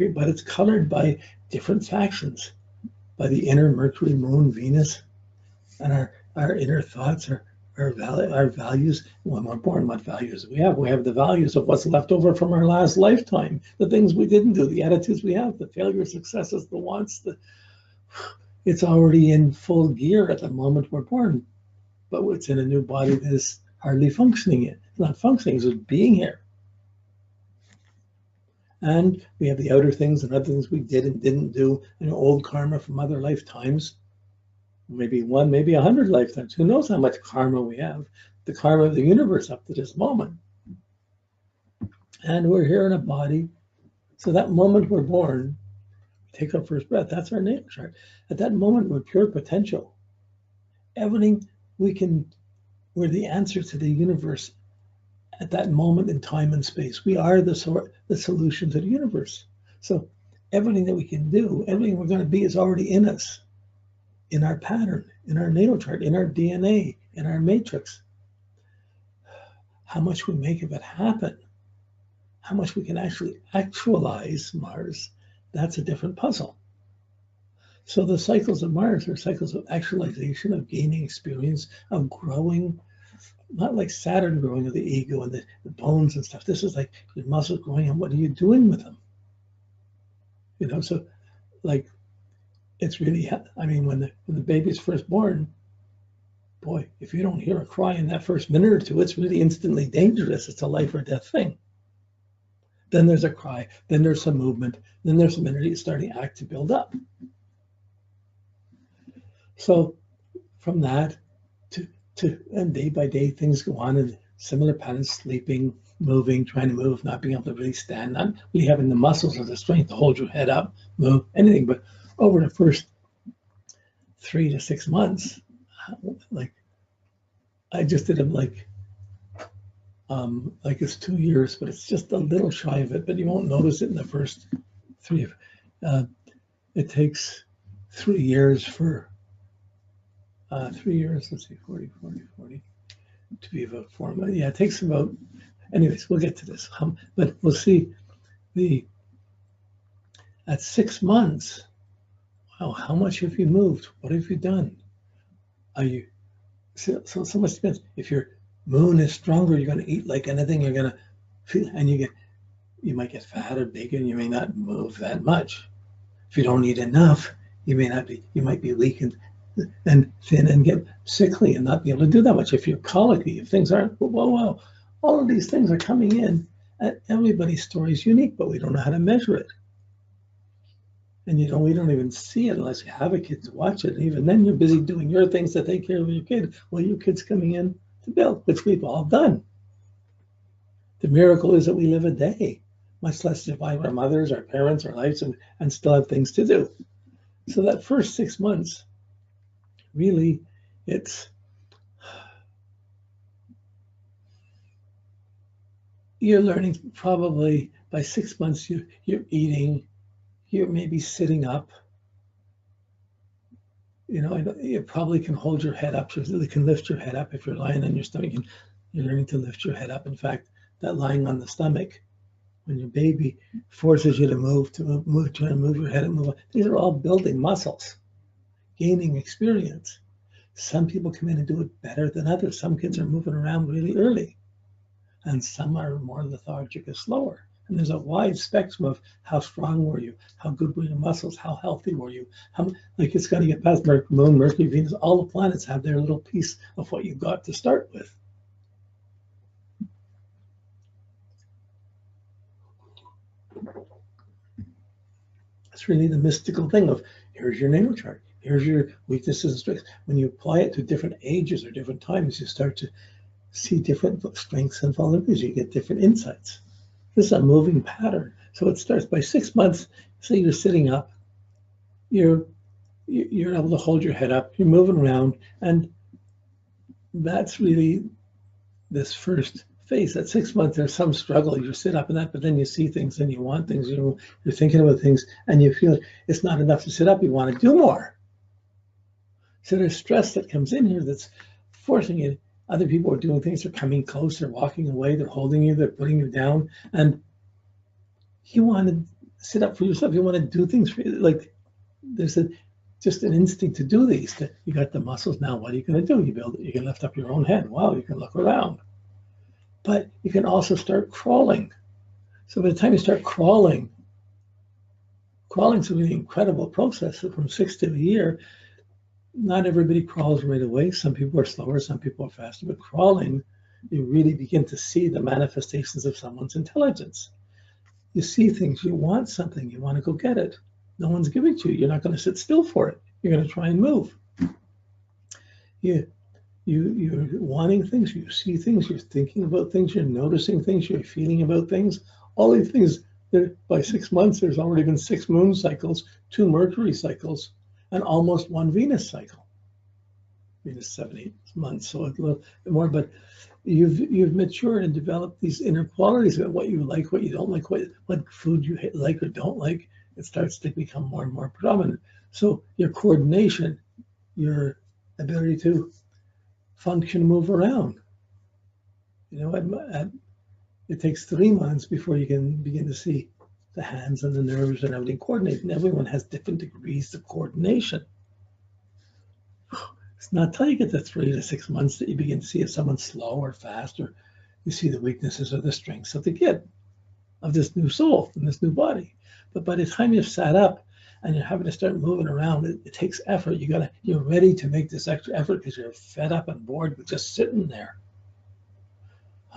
period, but it's colored by different factions, by the inner Mercury, Moon, Venus, and our inner thoughts, our values. When we're born, what values do we have? We have the values of what's left over from our last lifetime, the things we didn't do, the attitudes we have, the failures, successes, the wants. It's already in full gear at the moment we're born, but it's in a new body that is hardly functioning yet. It's not functioning, it's just being here. And we have the outer things and other things we did and didn't do, and old karma from other lifetimes. Maybe 1, maybe 100 lifetimes. Who knows how much karma we have? The karma of the universe up to this moment. And we're here in a body. So that moment we're born, we take our first breath. That's our natal chart. At that moment, we're pure potential. Everything we're the answer to the universe at that moment in time and space. We are the solution to the universe. So everything that we can do, everything we're going to be is already in us. In our pattern, in our natal chart, in our DNA, in our matrix. How much we make of it happen, how much we can actually actualize Mars, that's a different puzzle. So the cycles of Mars are cycles of actualization, of gaining experience, of growing, not like Saturn growing of the ego and the bones and stuff. This is like your muscles growing, and what are you doing with them? So like, it's really, I mean, when the baby's first born, boy, if you don't hear a cry in that first minute or two, it's really instantly dangerous. It's a life or death thing. Then there's a cry, then there's some movement, then there's some energy starting act to build up. So from that and day by day, things go on in similar patterns, sleeping, moving, trying to move, not being able to really stand, not really having the muscles or the strength to hold your head up, move, anything. But over the first 3 to 6 months, like I just did them like it's 2 years, but it's just a little shy of it, but you won't notice it in the first 3. It takes 3 years for 3 years, let's see, 40, to be about 4 months. Yeah, it takes about, anyways, we'll get to this. But we'll see at 6 months, wow, how much have you moved? What have you done? Are you, so much depends. If your moon is stronger, you're going to eat like anything, you're going to feel, and you might get fat or big, and you may not move that much. If you don't eat enough, you might be weak and thin and get sickly and not be able to do that much. If you're colicky, if things aren't, whoa, all of these things are coming in. And everybody's story is unique, but we don't know how to measure it. And we don't even see it unless you have a kid to watch it. And even then, you're busy doing your things to take care of your kid. Well, your kid's coming in to build, which we've all done. The miracle is that we live a day, much less survive our mothers, our parents, our lives, and still have things to do. So that first 6 months, really, you're learning. Probably by 6 months, you're eating, you're maybe sitting up. You probably can hold your head up. You really can lift your head up if you're lying on your stomach. You're learning to lift your head up. In fact, that lying on the stomach, when your baby forces you to move, try to move your head and move. These are all building muscles, gaining experience. Some people come in and do it better than others. Some kids are moving around really early, and some are more lethargic and slower. And there's a wide spectrum of how strong were you, how good were your muscles, how healthy were you. It's got to get past Moon, Mercury, Venus. All the planets have their little piece of what you've got to start with. It's really the mystical thing of, here's your natal chart, here's your weaknesses and strengths. When you apply it to different ages or different times, you start to see different strengths and vulnerabilities. You get different insights. This is a moving pattern. So it starts by 6 months. Say you're sitting up, you're able to hold your head up, you're moving around, and that's really this first phase. At 6 months, there's some struggle. You sit up in that, but then you see things and you want things, you're thinking about things, and you feel it's not enough to sit up, you want to do more. So there's stress that comes in here that's forcing you. Other people are doing things, they're coming close, they're walking away, they're holding you, they're putting you down, and you want to sit up for yourself. You want to do things for you. Like there's just an instinct to do these. You got the muscles now. What are you going to do? You build it. You can lift up your own head. Wow, you can look around. But you can also start crawling. So by the time you start crawling's a really incredible process. So from 6 to a year, not everybody crawls right away. Some people are slower, some people are faster. But crawling, you really begin to see the manifestations of someone's intelligence. You see things, you want something, you want to go get it. No one's giving it to you. You're not going to sit still for it. You're going to try and move. You're wanting things, you see things, you're thinking about things, you're noticing things, you're feeling about things. All these things, by 6 months, there's already been 6 moon cycles, 2 Mercury cycles, and almost 1 Venus cycle. Venus 7, 8 months, so a little bit more, but you've matured and developed these inner qualities about what you like, what you don't like, what food you like or don't like. It starts to become more and more predominant. So your coordination, your ability to function, move around. It takes 3 months before you can begin to see the hands and the nerves and everything coordinate. And everyone has different degrees of coordination. It's not until you get to 3 to 6 months that you begin to see if someone's slow or fast, or you see the weaknesses or the strengths of the kid, of this new soul and this new body. But by the time you've sat up and you're having to start moving around, it takes effort. You're ready to make this extra effort because you're fed up and bored with just sitting there.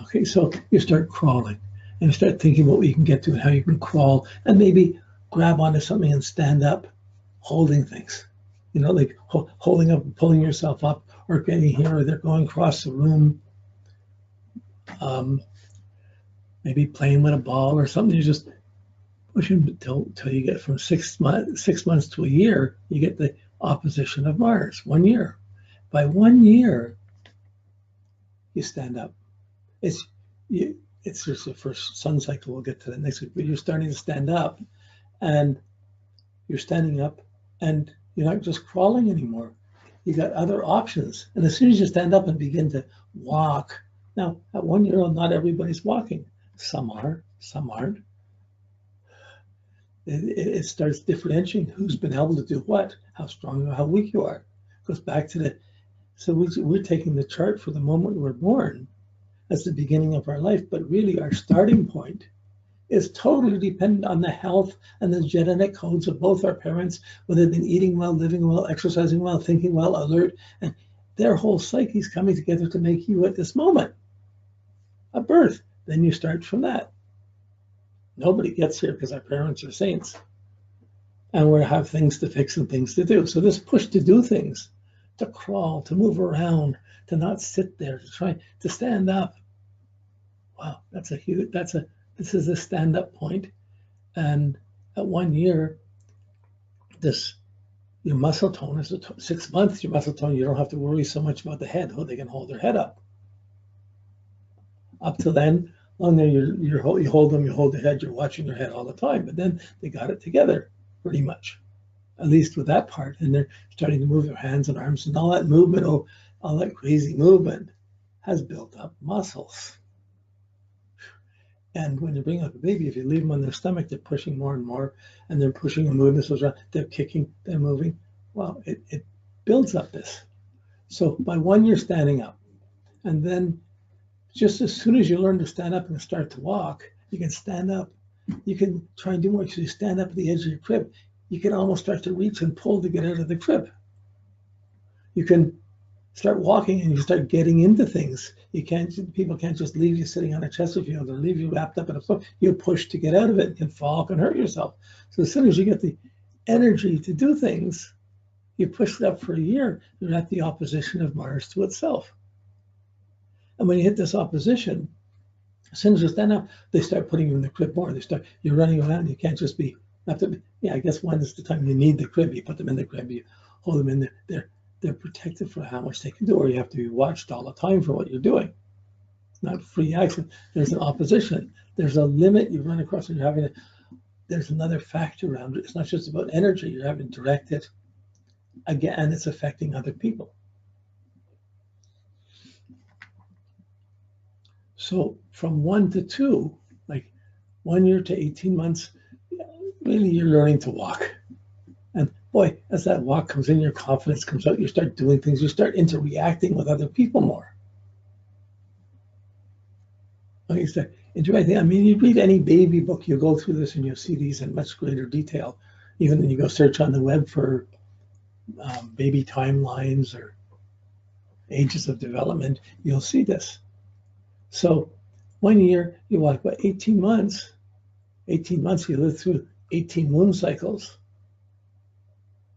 Okay, so you start crawling and you start thinking what you can get to and how you can crawl and maybe grab onto something and stand up, holding things. Like holding up, pulling yourself up, or getting here or there, going across the room, maybe playing with a ball or something. You just push until you get from 6 months to a year, you get the opposition of Mars, 1 year. By 1 year, you stand up. It's just the first sun cycle. We'll get to that next week, but you're starting to stand up, and you're standing up, and you're not just crawling anymore. You got other options. And as soon as you stand up and begin to walk, now at 1 year old, not everybody's walking. Some are, some aren't. It starts differentiating who's been able to do what, how strong or how weak you are. It goes back to so we're taking the chart for the moment we're born as the beginning of our life, but really our starting point is totally dependent on the health and the genetic codes of both our parents, whether they've been eating well, living well, exercising well, thinking well, alert, and their whole psyche is coming together to make you at this moment at birth. Then you start from that. Nobody gets here because our parents are saints, and we have things to fix and things to do. So this push to do things, to crawl, to move around, to not sit there, to try to stand up. Wow, this is a stand-up point. And at 1 year, your muscle tone is 6 months. Your muscle tone, you don't have to worry so much about the head. They can hold their head up. Up till then, long there you hold them, you hold the head, you're watching their head all the time. But then they got it together, pretty much, at least with that part. And they're starting to move their hands and arms, and all that movement, all that crazy movement has built up muscles. And when you bring up a baby, if you leave them on their stomach, they're pushing more and more, and they're pushing and moving themselves around. They're kicking, they're moving. Well, it builds up this. So by 1 year standing up, and then just as soon as you learn to stand up and start to walk, you can stand up. You can try and do more. So you stand up at the edge of your crib. You can almost start to reach and pull to get out of the crib. You can start walking and you start getting into things. People can't just leave you sitting on a Chesterfield or leave you wrapped up in a cloak. You push to get out of it. You can fall, can hurt yourself. So as soon as you get the energy to do things, you push it up for a year, you're at the opposition of Mars to itself. And when you hit this opposition, as soon as you stand up, they start putting you in the crib more. You're running around. You can't just be, I guess one is the time you need the crib. You put them in the crib, you hold them in there. They're protected for how much they can do, or you have to be watched all the time for what you're doing. It's not free action. There's an opposition. There's a limit you run across, and there's another factor around it. It's not just about energy. You're having to direct it. Again, it's affecting other people. So from 1 to 2, like 1 year to 18 months, really you're learning to walk. And boy, as that walk comes in, your confidence comes out, you start doing things, you start interacting with other people more. You start interacting. I mean, you read any baby book, you go through this and you'll see these in much greater detail. Even when you go search on the web for baby timelines or ages of development, you'll see this. So 1 year, you walk about 18 months. 18 months, you live through 18 moon cycles,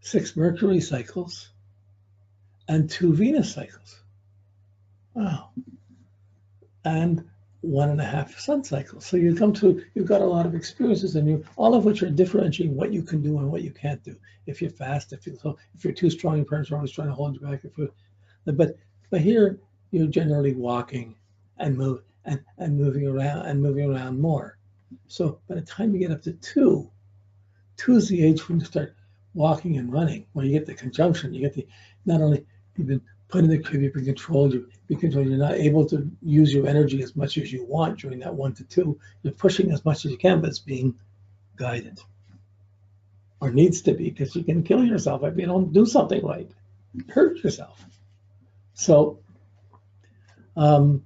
6 Mercury cycles, and 2 Venus cycles. Wow. And 1.5 sun cycles. So you've got a lot of experiences in you, all of which are differentiating what you can do and what you can't do. If you're fast, if you're too strong, your parents are always trying to hold you back. But here you're generally walking and moving around more. So by the time you get up to 2 is the age when you start walking and running, where you get the conjunction. You get not only you've been put in the crib, you've been controlled, you're not able to use your energy as much as you want during that 1 to 2. You're pushing as much as you can, but it's being guided, or needs to be, because you can kill yourself if you don't do something right. Hurt yourself. So 1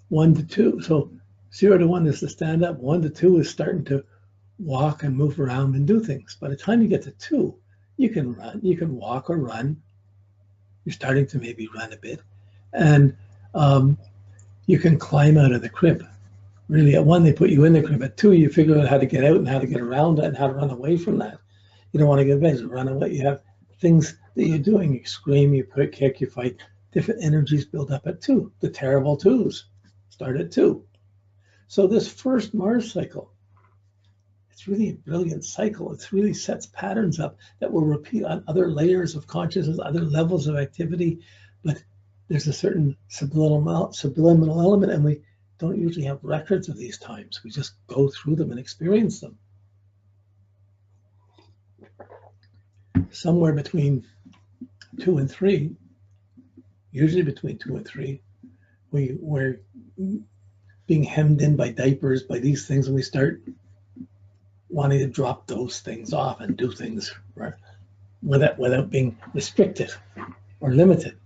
to 2. So 0 to 1 is the stand up. 1 to 2 is starting to walk and move around and do things. By the time you get to 2, you can run, you can walk or run. You're starting to maybe run a bit, and you can climb out of the crib. Really, at 1, they put you in the crib. At 2, you figure out how to get out and how to get around that and how to run away from that. You don't want to get away, just run away. You have things that you're doing. You scream, you kick, you fight. Different energies build up at 2. The terrible 2s start at 2. So this first Mars cycle, it's really a brilliant cycle. It really sets patterns up that will repeat on other layers of consciousness, other levels of activity. But there's a certain subliminal element, and we don't usually have records of these times. We just go through them and experience them. Somewhere between 2 and 3, usually between 2 and 3, we're being hemmed in by diapers, by these things, and we start wanting to drop those things off and do things right, without being restricted or limited.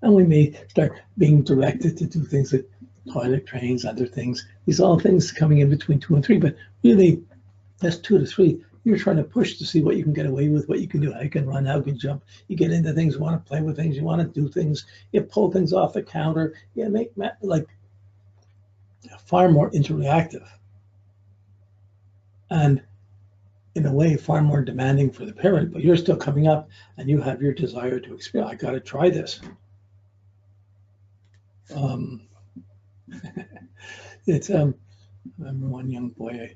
And we may start being directed to do things like toilet trains, other things. These are all things coming in between 2 and 3, but really that's 2 to 3. You're trying to push to see what you can get away with, what you can do, how you can run, how you can jump. You get into things, you want to play with things, you want to do things, you pull things off the counter, you make like far more interactive. And in a way, far more demanding for the parent, but you're still coming up and you have your desire to experience. I got to try this. It's I remember one young boy,